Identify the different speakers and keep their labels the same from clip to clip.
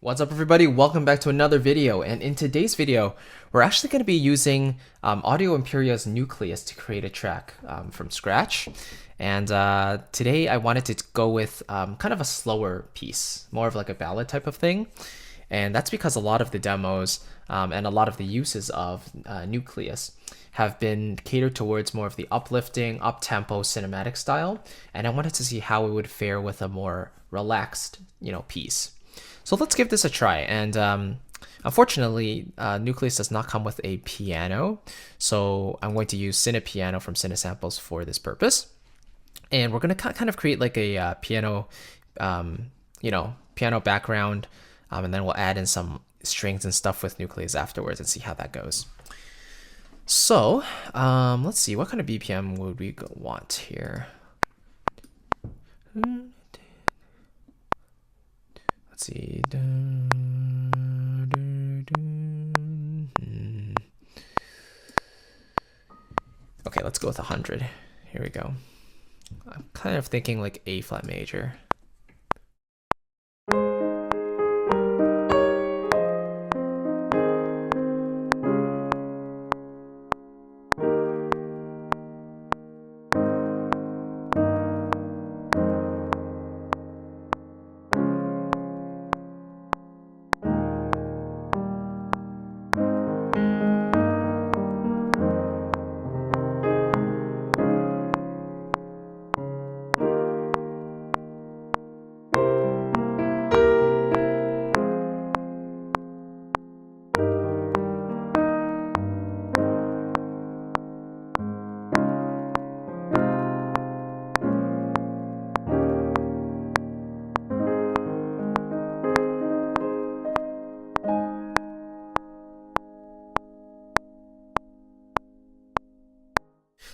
Speaker 1: What's up everybody, welcome back to another video, and in today's video we're actually going to be using Audio Imperia's Nucleus to create a track from scratch. And today I wanted to go with kind of a slower piece, more of like a ballad type of thing. And that's because a lot of the demos and a lot of the uses of Nucleus have been catered towards more of the uplifting, up-tempo cinematic style, and I wanted to see how it would fare with a more relaxed, piece. So let's give this a try. And unfortunately, Nucleus does not come with a piano, so I'm going to use Cinepiano from Cinesamples for this purpose. And we're going to kind of create like a piano, piano background, and then we'll add in some strings and stuff with Nucleus afterwards and see how that goes. So let's see, what kind of BPM would we want here? Let's see. Okay, let's go with 100. Here we go. I'm kind of thinking like A flat major.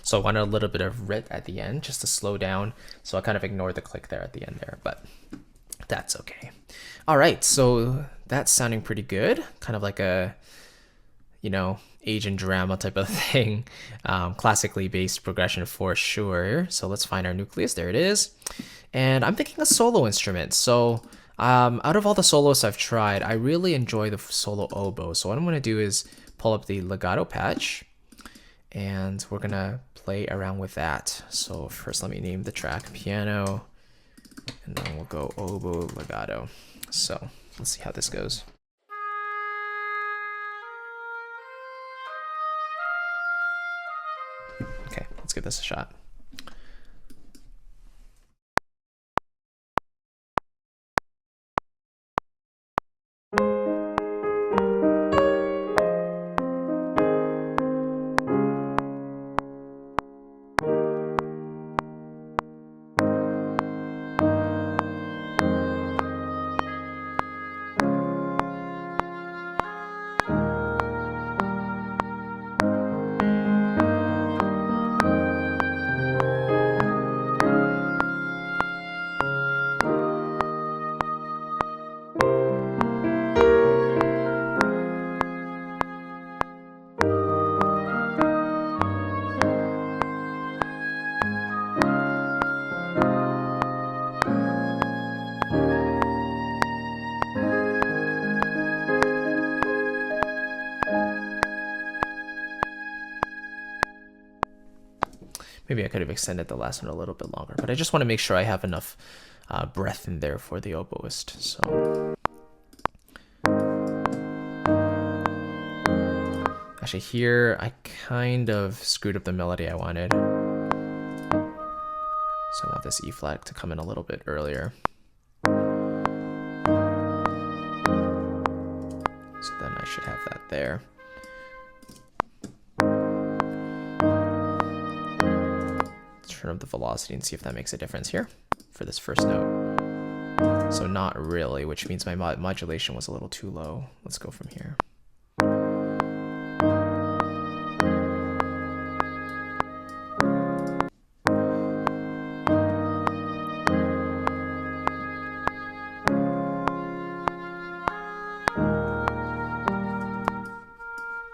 Speaker 1: So I wanted a little bit of rit at the end just to slow down. So I kind of ignored the click there at the end there, but that's okay. All right, so that's sounding pretty good. Kind of like a, agent drama type of thing. Classically based progression for sure. So let's find our Nucleus. There it is. And I'm thinking a solo instrument. So out of all the solos I've tried, I really enjoy the solo oboe. So what I'm going to do is pull up the legato patch, and we're gonna play around with that. So first let me name the track piano, and then we'll go oboe legato. So let's see how this goes. Okay, let's give this a shot. Maybe I could have extended the last one a little bit longer, but I just want to make sure I have enough breath in there for the oboist. So actually here I kind of screwed up the melody I wanted. So I want this E flat to come in a little bit earlier. So then I should have that there. Turn up the velocity and see if that makes a difference here for this first note. So not really, which means my modulation was a little too low. Let's go from here.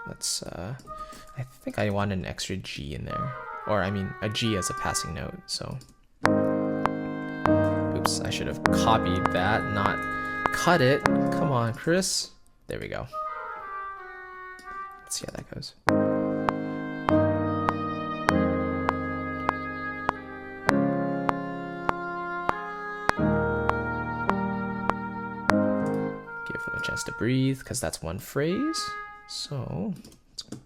Speaker 1: Let's I think I want an extra G in there. Or I mean a G as a passing note, so oops, I should have copied that, not cut it. Come on. on, Chris. There we go. Let's see how that goes. Give them a chance to breathe, because that's one phrase. So, let's go.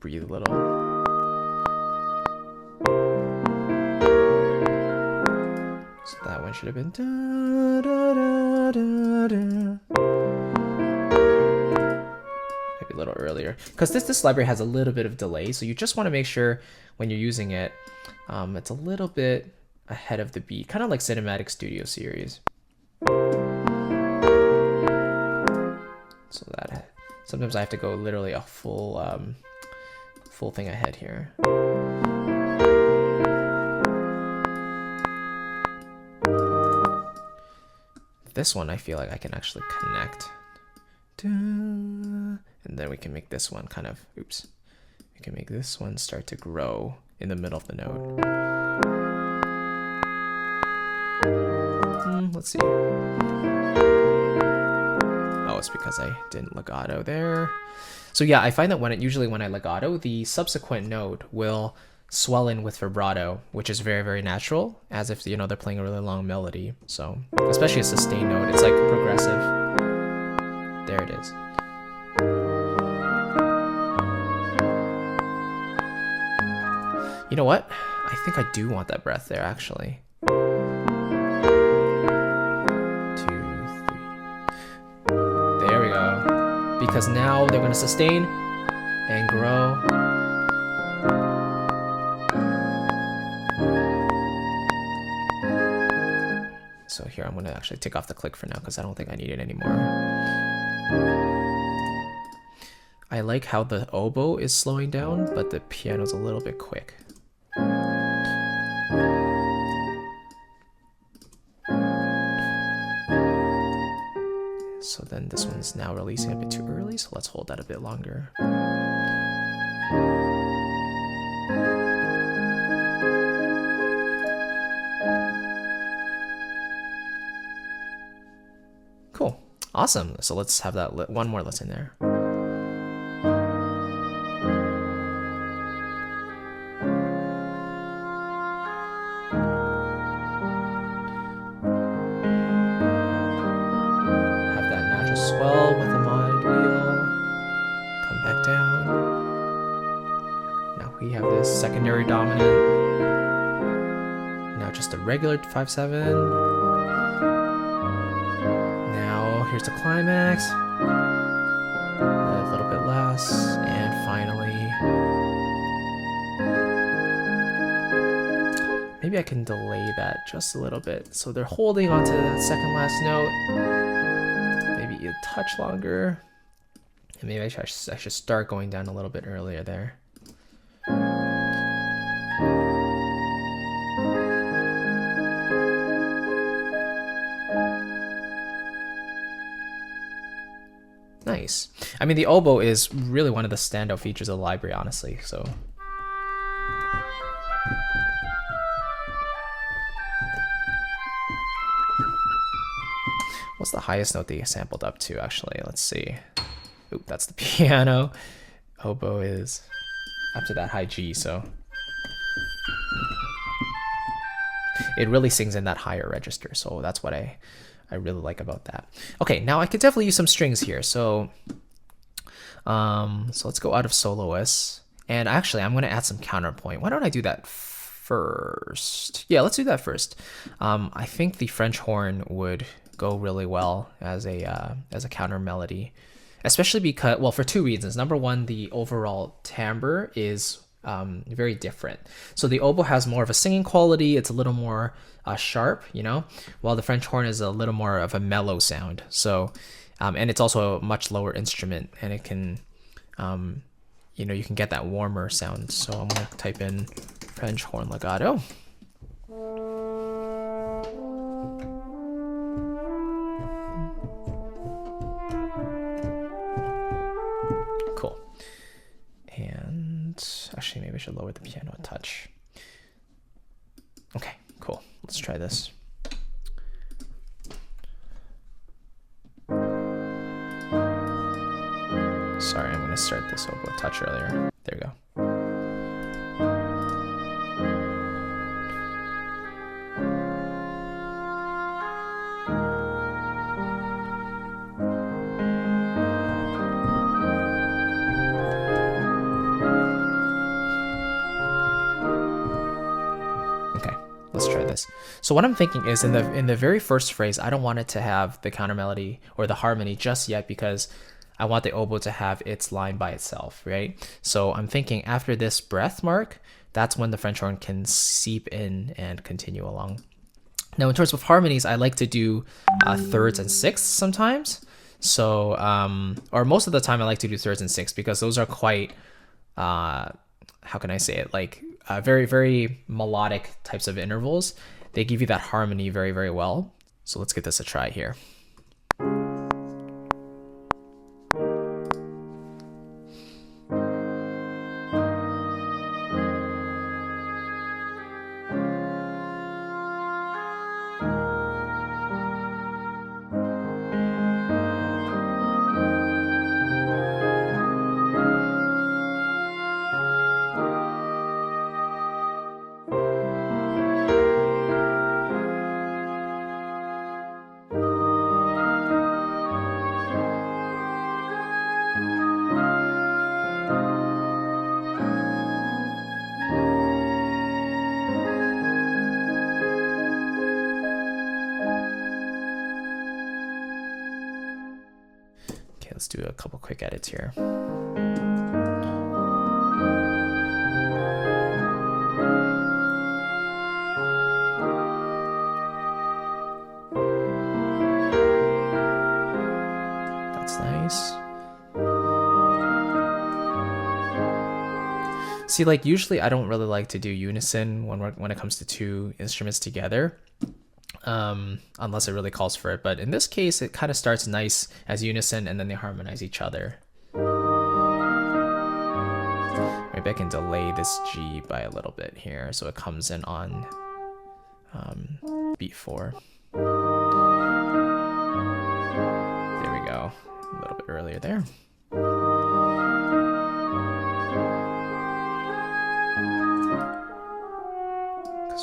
Speaker 1: Breathe a little. So that one should have been da, da, da, da, da. Maybe a little earlier, because this library has a little bit of delay, so you just want to make sure when you're using it, it's a little bit ahead of the beat, kind of like Cinematic Studio Series. So that sometimes I have to go literally a full thing ahead here. This one I feel like I can actually connect. And then we can make this one kind of, oops. We can make this one start to grow in the middle of the note. Let's see. Oh, it's because I didn't legato there. So yeah, I find that usually when I legato, the subsequent note will swell in with vibrato, which is very, very natural, as if, you know, they're playing a really long melody. So, especially a sustained note, it's like progressive. There it is. You know what? I think I do want that breath there, actually. 2, 3. There we go. Because now they're going to sustain and grow. So here, I'm going to actually take off the click for now because I don't think I need it anymore. I like how the oboe is slowing down, but the piano's a little bit quick. So then this one's now releasing a bit too early, so let's hold that a bit longer. Cool. Awesome. So let's have that one more listen there. Swell with a mod wheel, come back down. Now we have this secondary dominant. Now just a regular 5/7. Now here's the climax. A little bit less, and finally, maybe I can delay that just a little bit. So they're holding onto that second last note. Maybe a touch longer, and maybe I should start going down a little bit earlier there. Nice. I mean, the oboe is really one of the standout features of the library, honestly. So. What's the highest note they sampled up to, actually? Let's see. Oop, that's the piano. Oboe is up to that high G, so. It really sings in that higher register, so that's what I really like about that. Okay, now I could definitely use some strings here. So, so let's go out of soloists. And actually, I'm going to add some counterpoint. Why don't I do that first? Yeah, let's do that first. I think the French horn would go really well as a counter melody, especially because, well, for two reasons. Number one, the overall timbre is very different. So the oboe has more of a singing quality. It's a little more sharp, you know, while the French horn is a little more of a mellow sound. So, and it's also a much lower instrument, and it can, you know, you can get that warmer sound. So I'm gonna type in French horn legato. Actually, maybe I should lower the piano a touch. Okay, cool. Let's try this. Sorry, I'm going to start this oboe a touch earlier. There we go. Let's try this. So what I'm thinking is in the very first phrase, I don't want it to have the counter melody or the harmony just yet because I want the oboe to have its line by itself, right? So I'm thinking after this breath mark, that's when the French horn can seep in and continue along. Now in terms of harmonies, I like to do thirds and sixths sometimes. So, or most of the time I like to do thirds and sixths because those are quite, how can I say it? Like, very, very melodic types of intervals. They give you that harmony very, very well. So let's give this a try here. Let's do a couple quick edits here. That's nice. See, like usually I don't really like to do unison when it comes to two instruments together. Unless it really calls for it. But in this case, it kind of starts nice as unison and then they harmonize each other. Maybe I can delay this G by a little bit here so it comes in on beat 4. There we go. A little bit earlier there.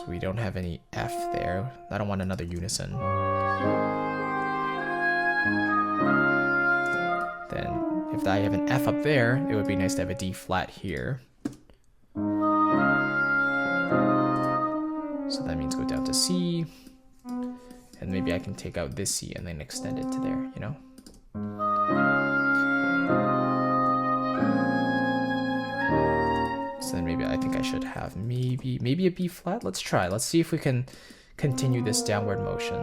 Speaker 1: We don't have any F there. I don't want another unison. Then if I have an F up there, it would be nice to have a D flat here. So that means go down to C. And maybe I can take out this C and then extend it to there, you know? Then maybe I think I should have maybe a B flat. Let's try. Let's see if we can continue this downward motion.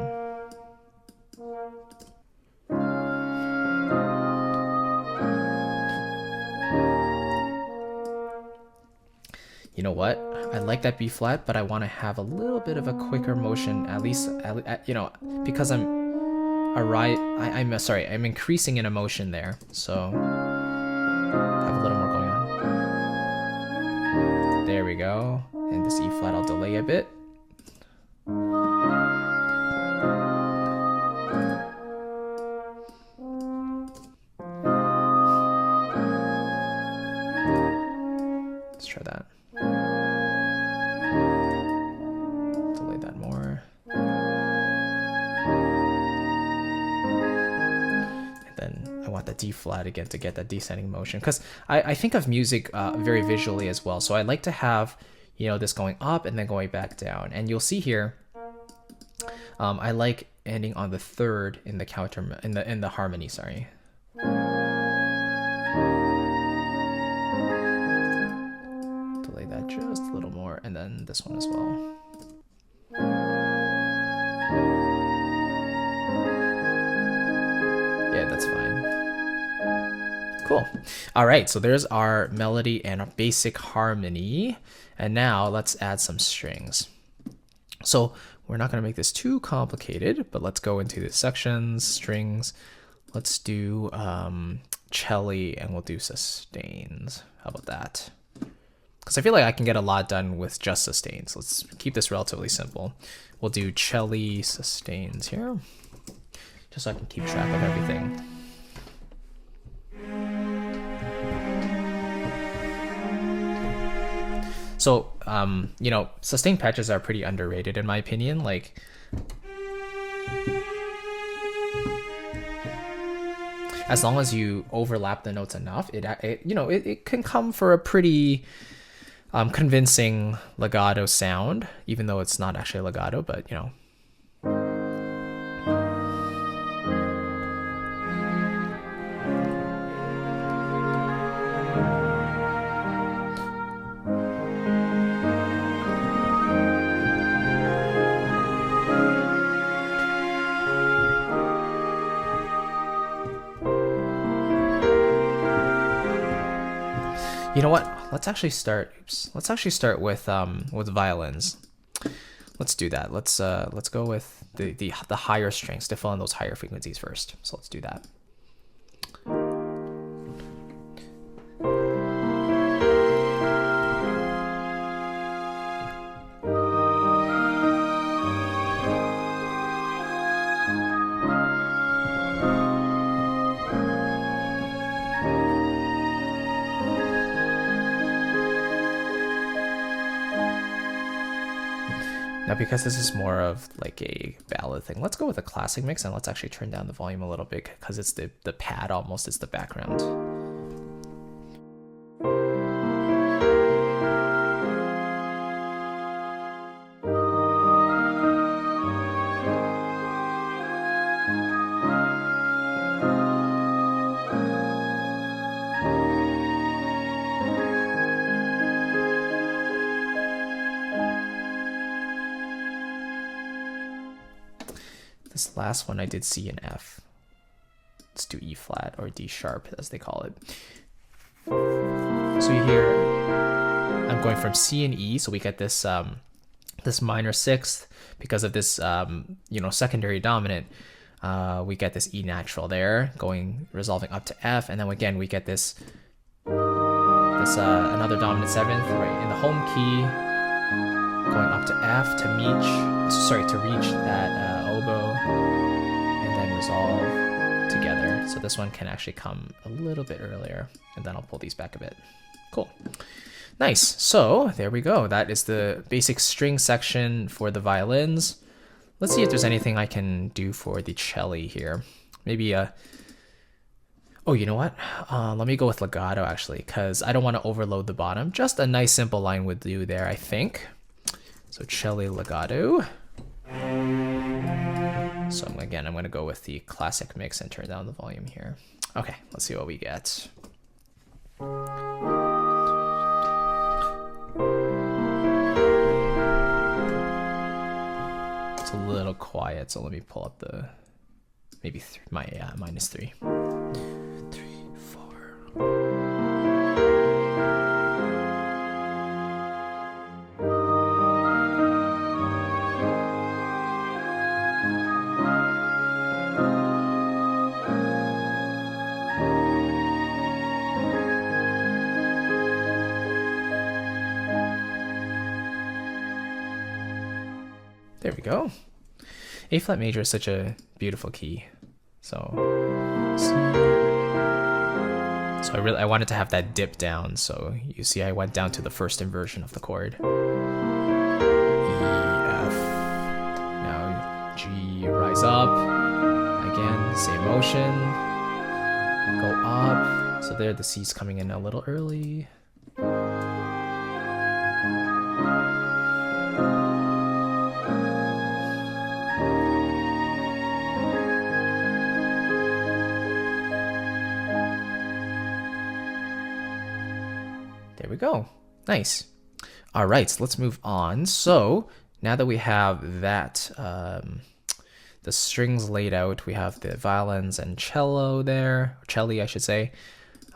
Speaker 1: You know what? I like that B flat, but I want to have a little bit of a quicker motion, at least you know, because I'm increasing in emotion there. So have a little more going on. There we go. And this E flat I'll delay a bit. Let's try that. Delay that more. And then I want the D flat again to get that descending motion, because I think of music very visually as well. So I like to have, you know, this going up and then going back down. And you'll see here, I like ending on the third in the counter in the harmony. Sorry. Delay that just a little more, and then this one as well. Yeah, that's fine. Cool. All right, so there's our melody and our basic harmony. And now let's add some strings. So we're not going to make this too complicated, but let's go into the sections, strings. Let's do cello, and we'll do sustains. How about that? because I feel like I can get a lot done with just sustains. Let's keep this relatively simple. We'll do cello sustains here, just so I can keep track of everything. So, you know, sustain patches are pretty underrated in my opinion. Like, as long as you overlap the notes enough, it can come for a pretty convincing legato sound, even though it's not actually legato, but you know. You know what? Let's actually start. Let's actually start with violins. Let's do that. Let's go with the higher strings to fill in those higher frequencies first. So let's do that. Now, because this is more of like a ballad thing, let's go with a classic mix, and let's actually turn down the volume a little bit because it's the pad almost is the background. This last one I did C and F. Let's do E flat or D sharp as they call it. So you hear I'm going from C and E, so we get this this minor sixth because of this you know, secondary dominant. We get this E natural there, resolving up to F, and then again we get this another dominant seventh right in the home key, going up to F to reach that oboe, and then resolve together. So this one can actually come a little bit earlier, and then I'll pull these back a bit. Cool. Nice. So there we go. That is the basic string section for the violins. Let's see if there's anything I can do for the cello here. Maybe oh, you know what? Let me go with legato actually, because I don't want to overload the bottom. Just a nice simple line would do there, I think. So cello legato. So again, I'm going to go with the classic mix and turn down the volume here. Okay, let's see what we get. It's a little quiet, so let me pull up the maybe my -3. 3, 4. There we go. A flat major is such a beautiful key. So I wanted to have that dip down. So you see I went down to the first inversion of the chord. E, F. Now G, rise up. Again, same motion. Go up. So there the C's coming in a little early. There we go. Nice. All right, so let's move on. So now that we have that, the strings laid out, we have the violins and cello there, cello, I should say.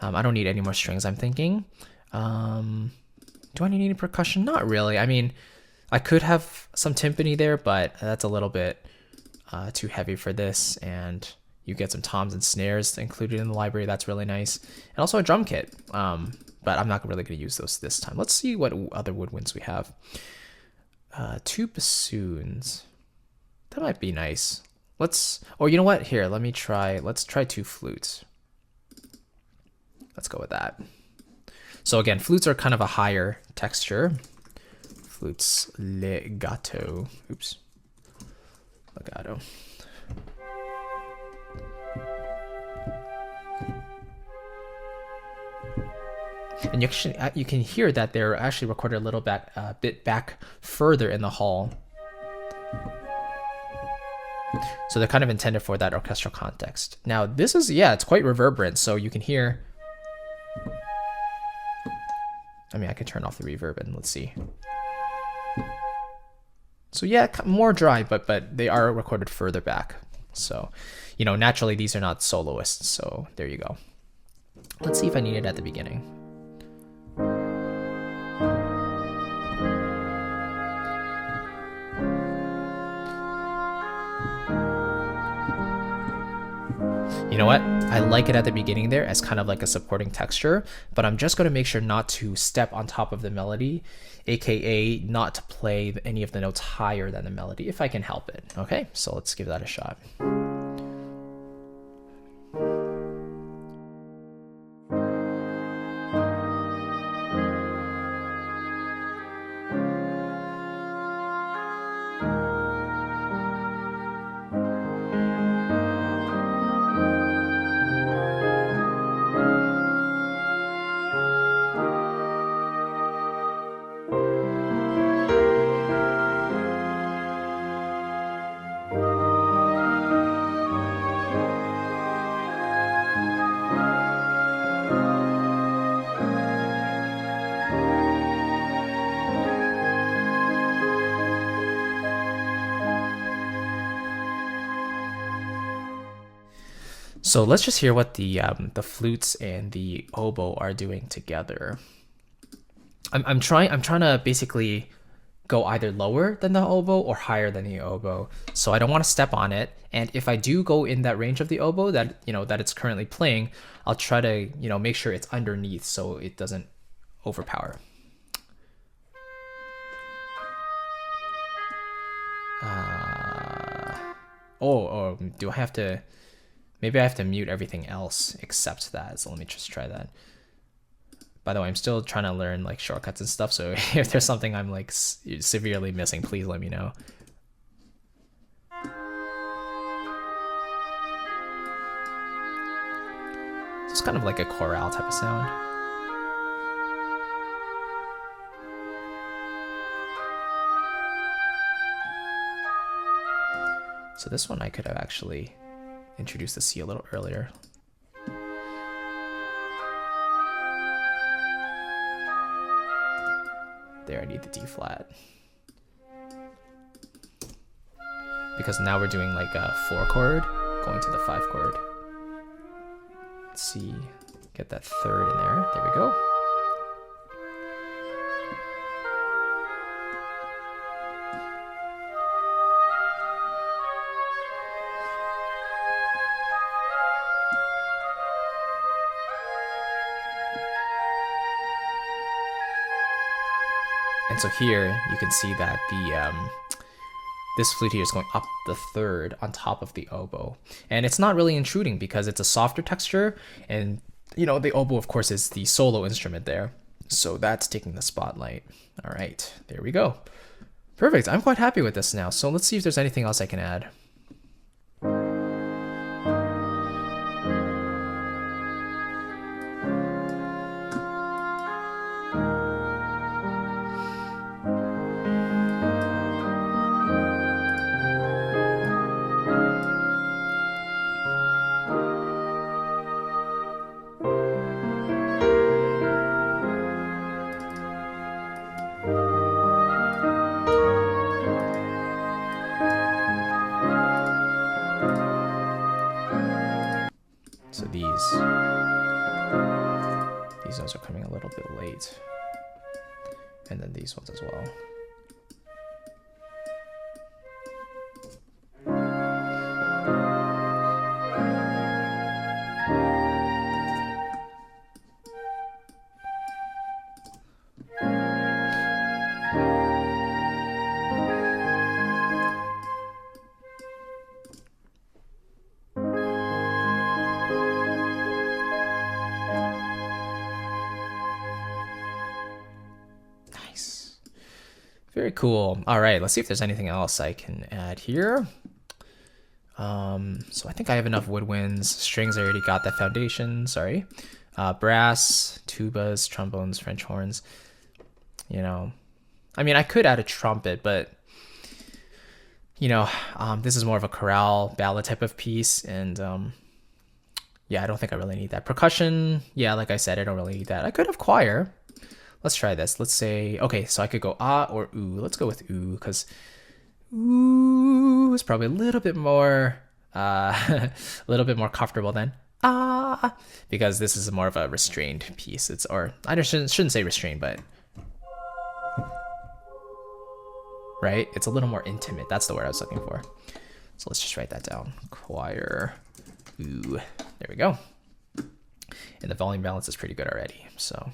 Speaker 1: I don't need any more strings, I'm thinking. Do I need any percussion? Not really. I mean, I could have some timpani there, but that's a little bit too heavy for this. And you get some toms and snares included in the library. That's really nice. And also a drum kit. but I'm not really going to use those this time. Let's see what other woodwinds we have. 2 bassoons. That might be nice. Or you know what? Here, let's try 2 flutes. Let's go with that. So again, flutes are kind of a higher texture. Flutes legato. Oops. Legato. And you can hear that they're actually recorded a little bit back further in the hall. So they're kind of intended for that orchestral context. Now this is, yeah, it's quite reverberant, so you can hear. I mean, I can turn off the reverb and let's see. So yeah, more dry, but they are recorded further back. So, you know, naturally these are not soloists, so there you go. Let's see if I need it at the beginning. You know what? I like it at the beginning there as kind of like a supporting texture, but I'm just going to make sure not to step on top of the melody, aka not to play any of the notes higher than the melody if I can help it. Okay, so let's give that a shot. So let's just hear what the flutes and the oboe are doing together. I'm trying to basically go either lower than the oboe or higher than the oboe. So I don't want to step on it. And if I do go in that range of the oboe that that it's currently playing, I'll try to make sure it's underneath so it doesn't overpower. Do I have to? Maybe I have to mute everything else except that. So let me just try that. By the way, I'm still trying to learn like shortcuts and stuff. So if there's something I'm like severely missing, please let me know. It's kind of like a chorale type of sound. So this one I could have actually introduced the C a little earlier. There, I need the D flat. Because now we're doing like a 4 chord going to the 5 chord. Let's see, get that 3rd in there. There we go. And so here you can see that this flute here is going up the 3rd on top of the oboe, and it's not really intruding because it's a softer texture, and the oboe of course is the solo instrument there, so that's taking the spotlight. All right, there we go. Perfect. I'm quite happy with this now. So let's see if there's anything else I can add. So these notes are coming a little bit late, and then these ones as well. Very cool. All right, let's see if there's anything else I can add here. So I think I have enough woodwinds. Strings, I already got that foundation, sorry. Brass, tubas, trombones, French horns. You know, I mean, I could add a trumpet, but you know, this is more of a chorale ballad type of piece, and yeah, I don't think I really need that. Percussion, yeah, like I said, I don't really need that. I could have choir. Let's try this. Let's say, okay, so I could go ah or ooh. Let's go with ooh, because ooh is probably a little bit more a little bit more comfortable than ah, because this is more of a restrained piece. It's, or I shouldn't say restrained, but right, it's a little more intimate. That's the word I was looking for. So let's just write that down. Choir ooh. There we go. And the volume balance is pretty good already, so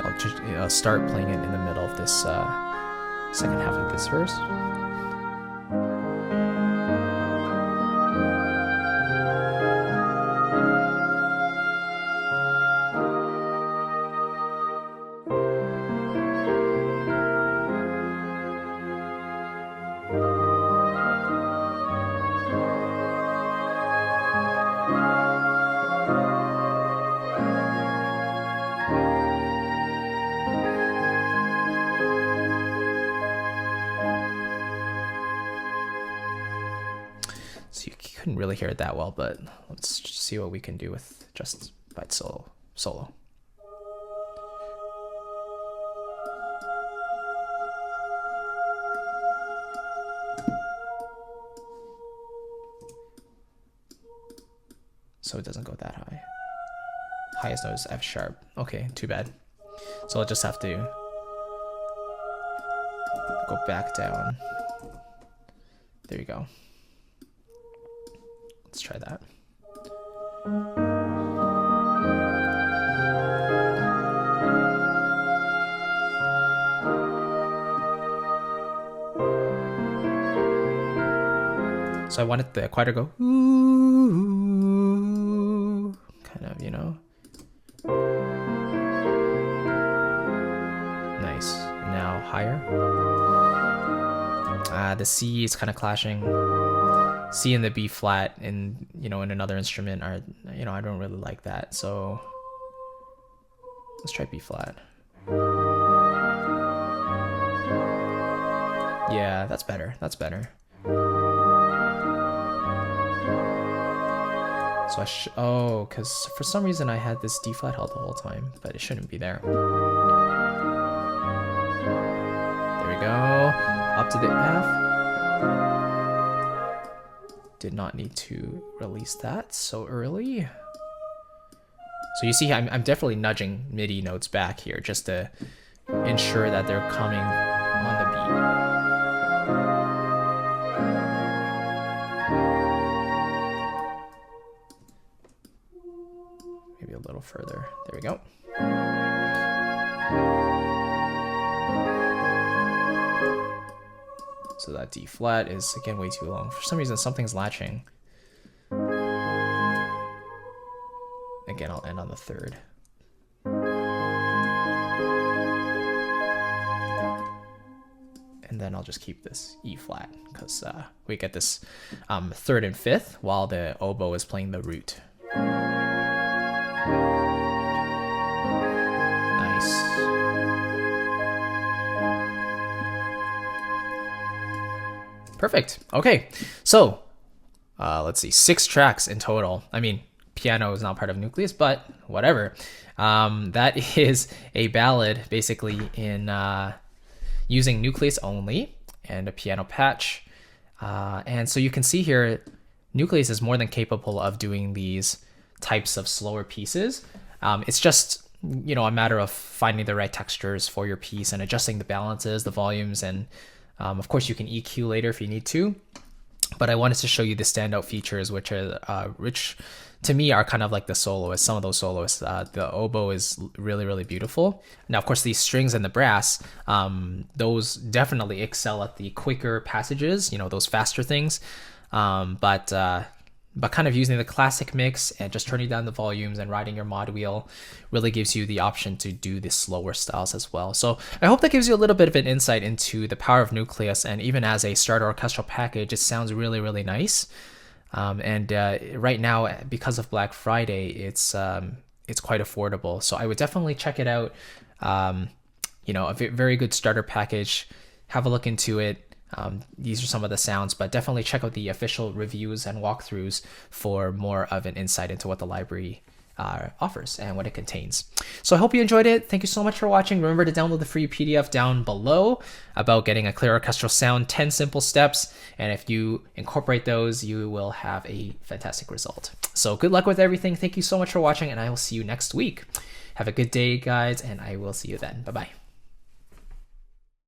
Speaker 1: I'll just start playing it in the middle of this second half of this verse. So you couldn't really hear it that well, but let's just see what we can do with just by solo. So it doesn't go that high. Highest note is F sharp. Okay, too bad. So I'll just have to go back down. There you go. Let's try that. So I wanted the choir to go ooh, kind of, you know. Nice. Now higher. The C is kind of clashing. C and the B flat in, you know, in another instrument are, you know, I don't really like that. So let's try B flat. Yeah, that's better. That's better. So oh, because for some reason I had this D flat held the whole time, but it shouldn't be there. There we go. Up to the F. Did not need to release that so early. So you see, I'm definitely nudging MIDI notes back here just to ensure that they're coming on the beat. Maybe a little further. There we go. So that D flat is, again, way too long. For some reason, something's latching. Again, I'll end on the third. And then I'll just keep this E flat, because we get this third and fifth while the oboe is playing the root. Nice. Perfect. Okay, so let's see, 6 tracks in total. I mean, piano is not part of Nucleus, but whatever. That is a ballad basically in using Nucleus only and a piano patch. And so you can see here, Nucleus is more than capable of doing these types of slower pieces. It's just, you know, a matter of finding the right textures for your piece and adjusting the balances, the volumes, and of course, you can EQ later if you need to, but I wanted to show you the standout features, which are to me are kind of like the soloists. Some of those soloists, the oboe is really, really beautiful. Now, of course, these strings and the brass, those definitely excel at the quicker passages, you know, those faster things. But But kind of using the classic mix and just turning down the volumes and riding your mod wheel really gives you the option to do the slower styles as well. So I hope that gives you a little bit of an insight into the power of Nucleus, and even as a starter orchestral package, it sounds really, really nice. Right now, because of Black Friday, it's quite affordable. So I would definitely check it out. You know, a very good starter package. Have a look into it. These are some of the sounds, but definitely check out the official reviews and walkthroughs for more of an insight into what the library offers and what it contains. So I hope you enjoyed it. Thank you so much for watching. Remember to download the free PDF down below about getting a clear orchestral sound, 10 simple steps. And if you incorporate those, you will have a fantastic result. So good luck with everything. Thank you so much for watching, and I will see you next week. Have a good day, guys, and I will see you then. Bye-bye.